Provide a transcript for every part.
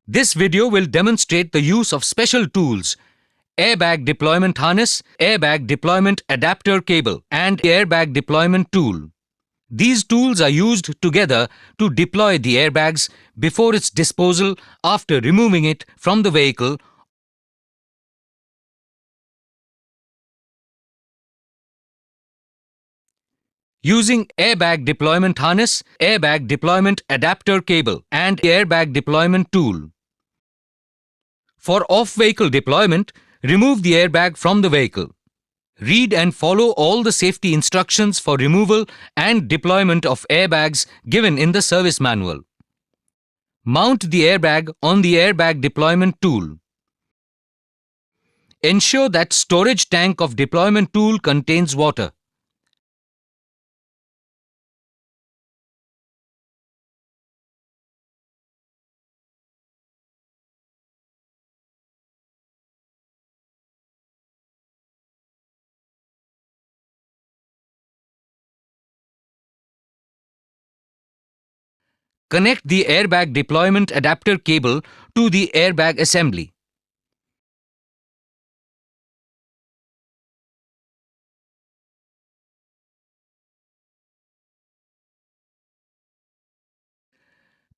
This video will demonstrate the use of special tools: Airbag Deployment Harness, Airbag Deployment Adapter Cable, and Airbag Deployment Tool. These tools are used together to deploy the airbags before its disposal after removing it from the vehicle. Using Airbag Deployment Harness, Airbag Deployment Adapter Cable, and Airbag Deployment Tool. For off-vehicle deployment, remove the airbag from the vehicle. Read and follow all the safety instructions for removal and deployment of airbags given in the service manual. Mount the airbag on the Airbag Deployment Tool. Ensure that storage tank of deployment tool contains water. Connect the Airbag Deployment Adapter cable to the airbag assembly.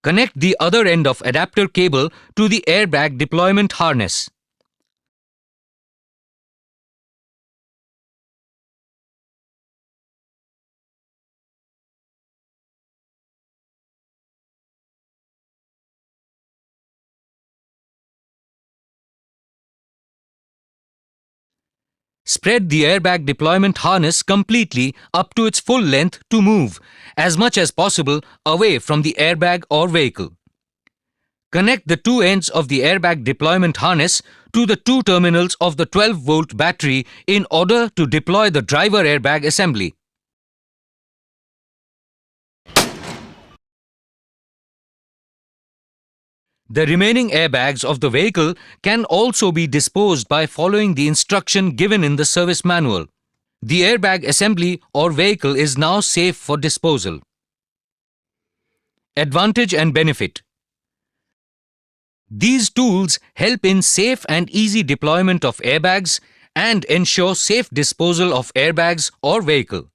Connect the other end of adapter cable to the Airbag Deployment Harness. Spread the airbag deployment harness completely up to its full length to move as much as possible away from the airbag or vehicle. Connect the two ends of the airbag deployment harness to the two terminals of the 12-volt battery in order to deploy the driver airbag assembly. The remaining airbags of the vehicle can also be disposed by following the instruction given in the service manual. The airbag assembly or vehicle is now safe for disposal. Advantage and benefit. These tools help in safe and easy deployment of airbags and ensure safe disposal of airbags or vehicle.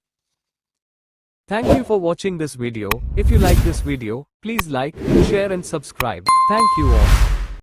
Thank you for watching this video. If you like this video, please like, share and subscribe. Thank you all.